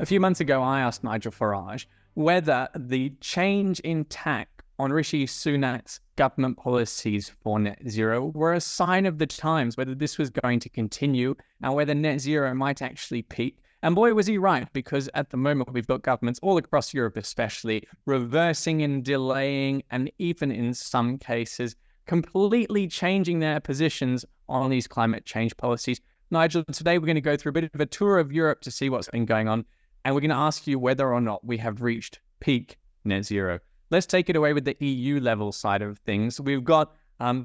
A few months ago, I asked Nigel Farage whether the change in tack on Rishi Sunak's government policies for net zero were a sign of the times, whether this was going to continue and whether net zero might actually peak. And boy, was he right, because at the moment we've got governments all across Europe, especially reversing and delaying, and even in some cases, completely changing their positions on these climate change policies. Nigel, today we're going to go through a bit of a tour of Europe to see what's been going on. And we're going to ask you whether or not we have reached peak net zero. Let's take it away with the EU level side of things. We've got,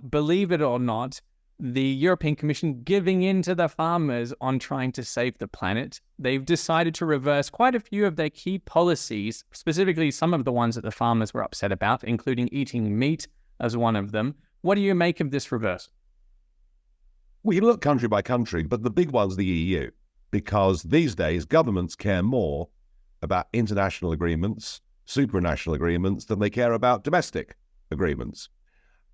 believe it or not, the European Commission giving in to the farmers on trying to save the planet. They've decided to reverse quite a few of their key policies, specifically some of the ones that the farmers were upset about, including eating meat as one of them. What do you make of this reverse? We look country by country, but the big one's the EU. Because these days, governments care more about international agreements, supranational agreements, than they care about domestic agreements.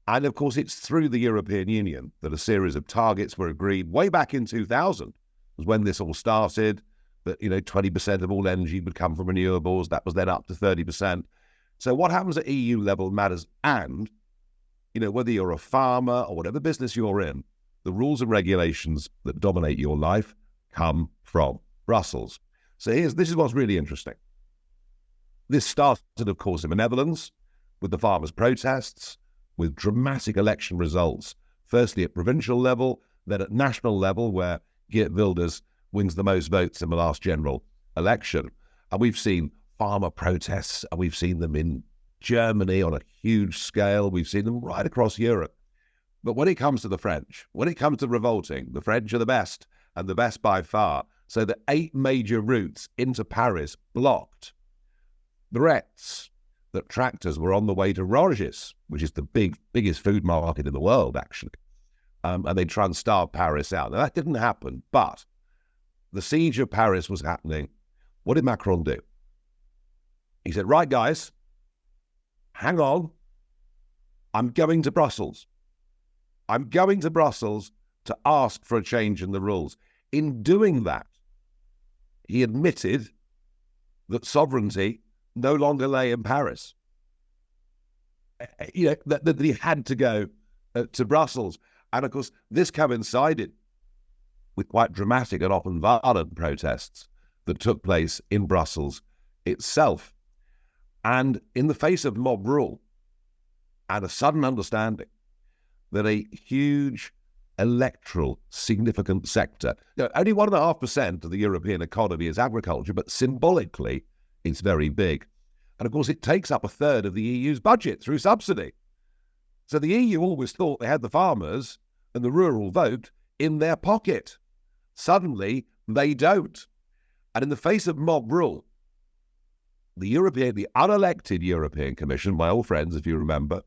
And of course, it's through the European Union that a series of targets were agreed way back in 2000, was when this all started, that 20% of all energy would come from renewables. That was then up to 30%. So what happens at EU level matters. And, whether you're a farmer or whatever business you're in, the rules and regulations that dominate your life come from Brussels. So this is what's really interesting. This started, of course, in the Netherlands with the farmers' protests, with dramatic election results, firstly at provincial level, then at national level, where Geert Wilders wins the most votes in the last general election. And we've seen farmer protests, and we've seen them in Germany on a huge scale. We've seen them right across Europe. But when it comes to the French, when it comes to revolting, the French are the best, and the best by far. So the 8 major routes into Paris blocked. Threats that tractors were on the way to Rungis, which is the biggest food market in the world, actually. And they'd try and starve Paris out. Now, that didn't happen, but the siege of Paris was happening. What did Macron do? He said, right, guys, hang on. I'm going to Brussels. I'm going to Brussels to ask for a change in the rules. In doing that, he admitted that sovereignty no longer lay in Paris. That he had to go to Brussels. And of course, this coincided with quite dramatic and often violent protests that took place in Brussels itself. And in the face of mob rule and a sudden understanding that a huge electoral significant sector. Only 1.5% of the European economy is agriculture, but symbolically it's very big. And of course it takes up a third of the EU's budget through subsidy. So the EU always thought they had the farmers and the rural vote in their pocket. Suddenly they don't. And in the face of mob rule, the unelected European Commission, my old friends, if you remember,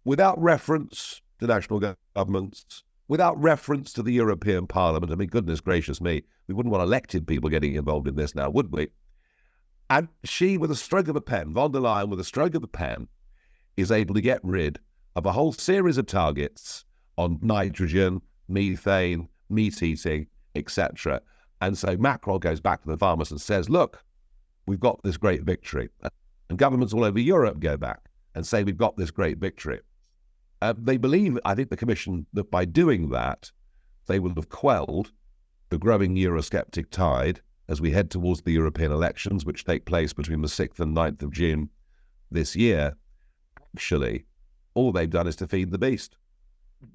without reference to national governments, without reference to the European Parliament. I mean, goodness gracious me, we wouldn't want elected people getting involved in this now, would we? And she, with a stroke of a pen, von der Leyen, with a stroke of a pen, is able to get rid of a whole series of targets on nitrogen, methane, meat eating, etc. And so Macron goes back to the farmers and says, look, we've got this great victory. And governments all over Europe go back and say, we've got this great victory. They believe, I think the Commission, that by doing that, they will have quelled the growing Eurosceptic tide as we head towards the European elections, which take place between the 6th and 9th of June this year. Actually, all they've done is to feed the beast.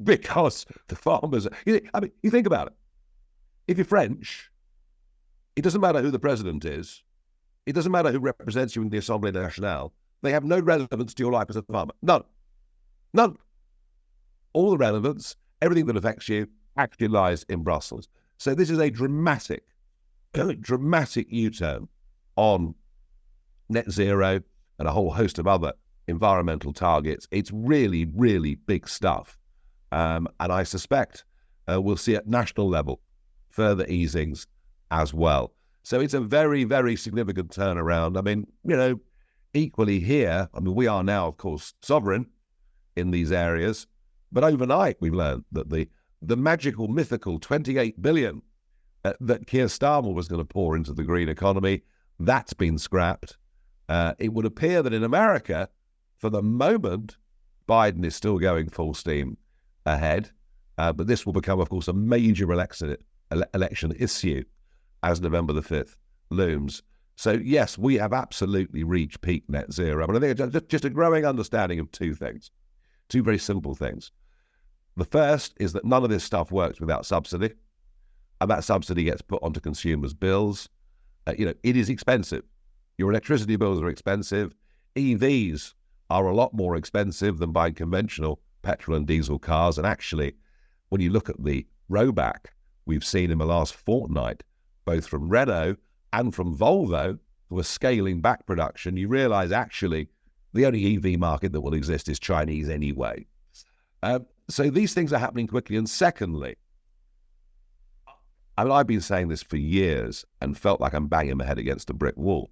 Because the farmers... you think about it. If you're French, it doesn't matter who the president is. It doesn't matter who represents you in the Assemblée Nationale. They have no relevance to your life as a farmer. None. None. All the relevance, everything that affects you, actually lies in Brussels. So this is a dramatic U-turn on net zero and a whole host of other environmental targets. It's really, really big stuff. And I suspect we'll see at national level further easings as well. So it's a very, very significant turnaround. I mean, equally here, we are now, of course, sovereign in these areas. But overnight, we've learned that the magical, mythical 28 billion that Keir Starmer was going to pour into the green economy. That's been scrapped. It would appear that in America, for the moment, Biden is still going full steam ahead. But this will become, of course, a major election issue as November the 5th looms. So, yes, we have absolutely reached peak net zero. But I think just a growing understanding of two things, two very simple things. The first is that none of this stuff works without subsidy, and that subsidy gets put onto consumers' bills. It is expensive. Your electricity bills are expensive. EVs are a lot more expensive than buying conventional petrol and diesel cars. And actually, when you look at the rowback we've seen in the last fortnight, both from Renault and from Volvo, who are scaling back production, you realise actually the only EV market that will exist is Chinese anyway. So these things are happening quickly. And secondly, I've been saying this for years and felt like I'm banging my head against a brick wall.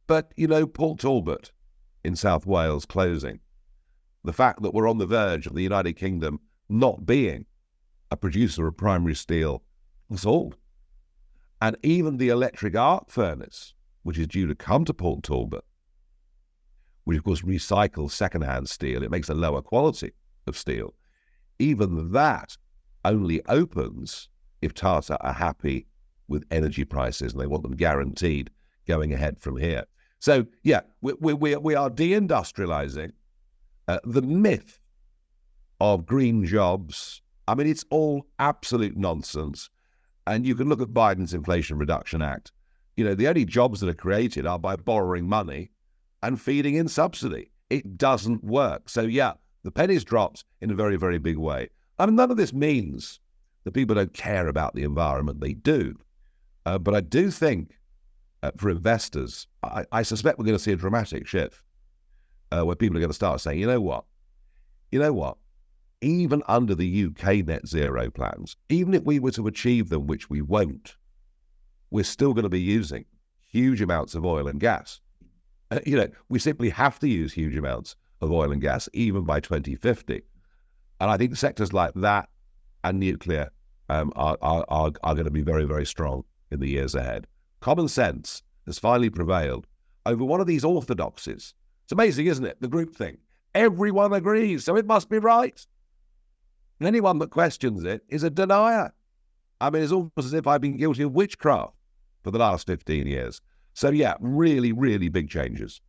But, Port Talbot in South Wales closing, the fact that we're on the verge of the United Kingdom not being a producer of primary steel at all. And even the electric arc furnace, which is due to come to Port Talbot, which of course recycles second-hand steel, it makes a lower quality of steel. Even that only opens if Tata are happy with energy prices and they want them guaranteed going ahead from here. So, yeah, we are deindustrializing. The myth of green jobs, it's all absolute nonsense. And you can look at Biden's Inflation Reduction Act. The only jobs that are created are by borrowing money and feeding in subsidy. It doesn't work. So, yeah, the penny's dropped in a very, very big way. None of this means that people don't care about the environment. They do. But I do think for investors, I suspect we're going to see a dramatic shift where people are going to start saying, you know what? Even under the UK net zero plans, even if we were to achieve them, which we won't, we're still going to be using huge amounts of oil and gas. We simply have to use huge amounts of oil and gas, even by 2050. And I think sectors like that and nuclear are going to be very, very strong in the years ahead. Common sense has finally prevailed over one of these orthodoxies. It's amazing, isn't it? The group thing. Everyone agrees, so it must be right. And anyone that questions it is a denier. It's almost as if I've been guilty of witchcraft for the last 15 years. So yeah, really, really big changes.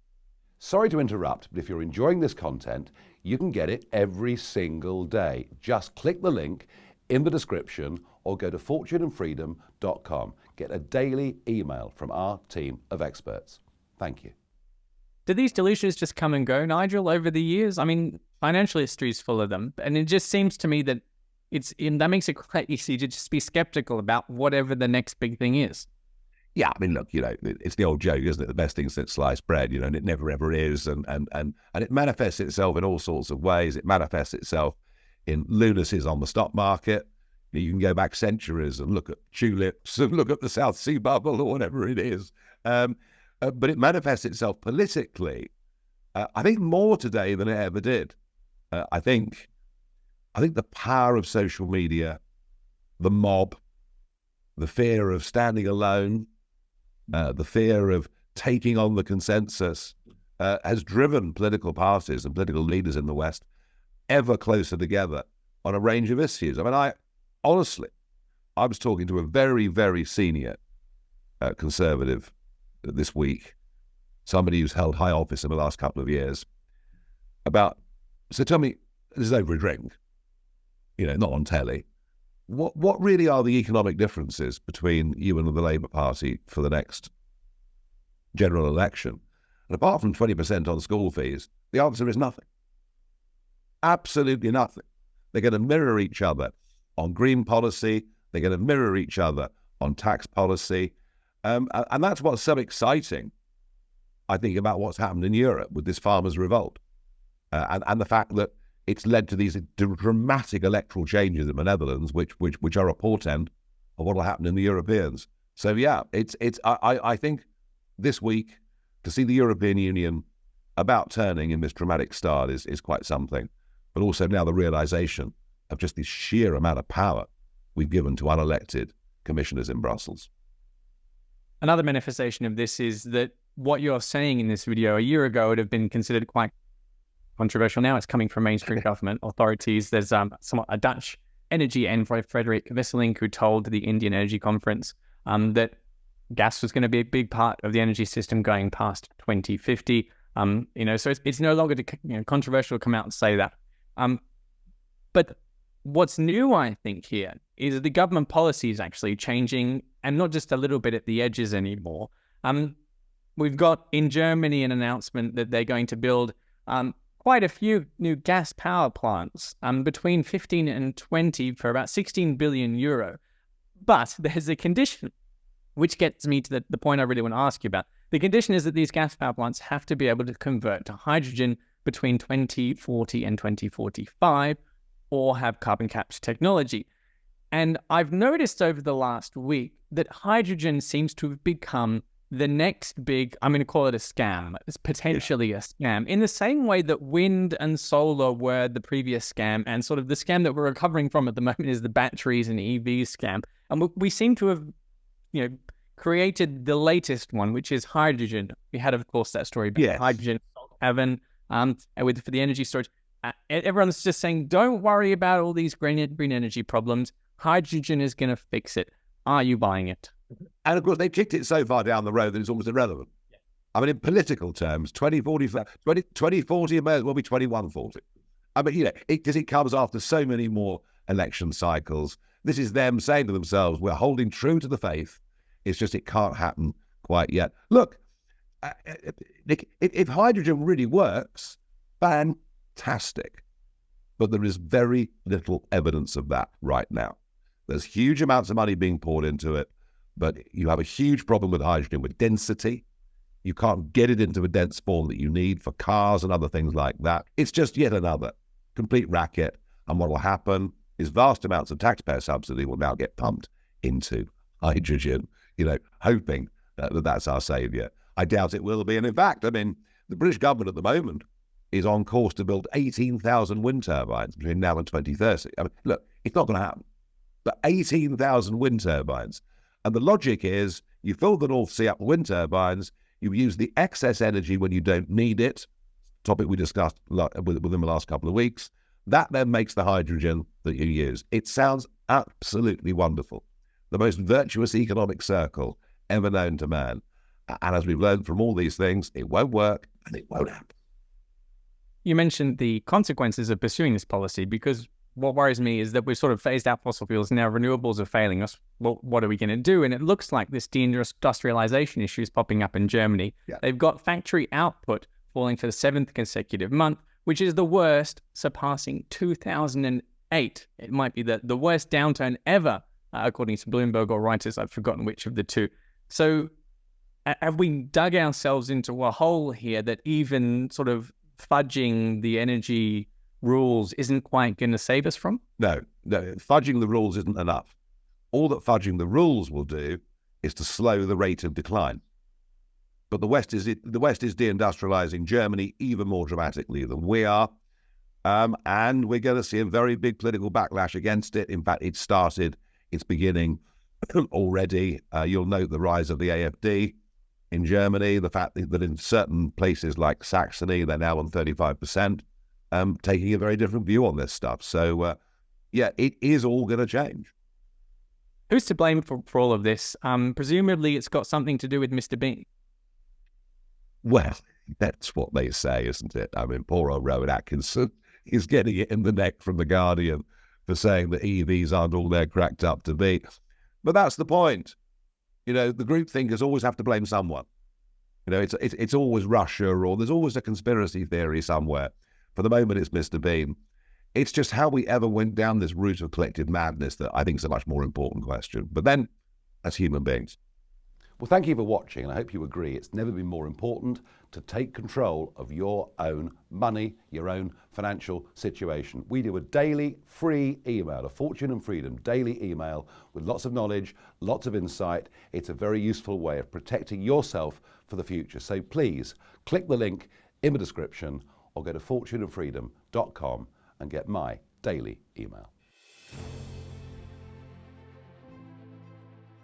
Sorry to interrupt, but if you're enjoying this content, you can get it every single day. Just click the link in the description or go to fortuneandfreedom.com. Get a daily email from our team of experts. Thank you. Do these delusions just come and go, Nigel, over the years? Financial history is full of them. And it just seems to me that that makes it quite easy to just be skeptical about whatever the next big thing is. Yeah, look, it's the old joke, isn't it? The best thing since sliced bread, and it never ever is. And it manifests itself in all sorts of ways. It manifests itself in lunacies on the stock market. You can go back centuries and look at tulips and look at the South Sea bubble or whatever it is. But it manifests itself politically, I think, more today than it ever did. I think the power of social media, the mob, the fear of standing alone, the fear of taking on the consensus has driven political parties and political leaders in the West ever closer together on a range of issues. I was talking to a very, very senior conservative this week, somebody who's held high office in the last couple of years, so tell me, this is over a drink, not on telly, what really are the economic differences between you and the Labour Party for the next general election? And apart from 20% on school fees, the answer is nothing. Absolutely nothing. They're going to mirror each other on green policy. They're going to mirror each other on tax policy. And that's what's so exciting, I think, about what's happened in Europe with this farmers' revolt. And the fact that it's led to these dramatic electoral changes in the Netherlands, which are a portent of what will happen in the Europeans. So yeah, I think this week to see the European Union about turning in this dramatic start is quite something. But also now the realization of just the sheer amount of power we've given to unelected commissioners in Brussels. Another manifestation of this is that what you're saying in this video a year ago would have been considered quite controversial. Now it's coming from mainstream government authorities. There's a Dutch energy envoy, Frederik Wesseling, who told the Indian Energy Conference that gas was going to be a big part of the energy system going past 2050. So it's no longer controversial to come out and say that. But what's new, I think, here is the government policy is actually changing, and not just a little bit at the edges anymore. We've got in Germany an announcement that they're going to build quite a few new gas power plants, between 15 and 20 for about 16 billion euro. But there's a condition, which gets me to the point I really want to ask you about. The condition is that these gas power plants have to be able to convert to hydrogen between 2040 and 2045, or have carbon capture technology. And I've noticed over the last week that hydrogen seems to have become the next big, I'm going to call it a scam. It's potentially a scam, in the same way that wind and solar were the previous scam, and sort of the scam that we're recovering from at the moment is the batteries and EV scam. And we seem to have, created the latest one, which is hydrogen. We had, of course, that story about hydrogen heaven, for the energy storage. Everyone's just saying, don't worry about all these green energy problems. Hydrogen is going to fix it. Are you buying it? And of course, they've kicked it so far down the road that it's almost irrelevant. Yeah. I mean, in political terms, 2040 may as well be 2140. I mean, because it comes after so many more election cycles. This is them saying to themselves, we're holding true to the faith. It's just it can't happen quite yet. Look, Nick, if hydrogen really works, fantastic. But there is very little evidence of that right now. There's huge amounts of money being poured into it, but you have a huge problem with hydrogen with density. You can't get it into a dense form that you need for cars and other things like that. It's just yet another complete racket. And what will happen is vast amounts of taxpayer subsidy will now get pumped into hydrogen, hoping that that's our saviour. I doubt it will be. And in fact, I mean, the British government at the moment is on course to build 18,000 wind turbines between now and 2030. I mean, look, it's not going to happen. But 18,000 wind turbines. And the logic is you fill the North Sea up with wind turbines, you use the excess energy when you don't need it, topic we discussed within the last couple of weeks. That then makes the hydrogen that you use. It sounds absolutely wonderful. The most virtuous economic circle ever known to man. And as we've learned from all these things, it won't work and it won't happen. You mentioned the consequences of pursuing this policy, because what worries me is that we've sort of phased out fossil fuels. Now renewables are failing us. Well, what are we going to do? And it looks like this deindustrialization issue is popping up in Germany. Yeah. They've got factory output falling for the 7th consecutive month, which is the worst, surpassing 2008. It might be the worst downturn ever, according to Bloomberg or Reuters. I've forgotten which of the two. So have we dug ourselves into a hole here that even sort of fudging the energy rules isn't quite going to save us from? No, fudging the rules isn't enough. All that fudging the rules will do is to slow the rate of decline. But the West is deindustrializing Germany even more dramatically than we are, and we're going to see a very big political backlash against it. In fact, it's beginning already. You'll note the rise of the AfD in Germany, the fact that in certain places like Saxony, they're now on 35%. Taking a very different view on this stuff. So, it is all going to change. Who's to blame for all of this? Presumably it's got something to do with Mr. Bean. Well, that's what they say, isn't it? I mean, poor old Rowan Atkinson is getting it in the neck from The Guardian for saying that EVs aren't all they're cracked up to be. But that's the point. The group thinkers always have to blame someone. It's always Russia, or there's always a conspiracy theory somewhere. For the moment, it's Mr. Bean. It's just how we ever went down this route of collective madness that I think is a much more important question. But then, as human beings. Well, thank you for watching, and I hope you agree it's never been more important to take control of your own money, your own financial situation. We do a daily free email, a Fortune and Freedom daily email with lots of knowledge, lots of insight. It's a very useful way of protecting yourself for the future. So please click the link in the description or go to fortuneandfreedom.com and get my daily email.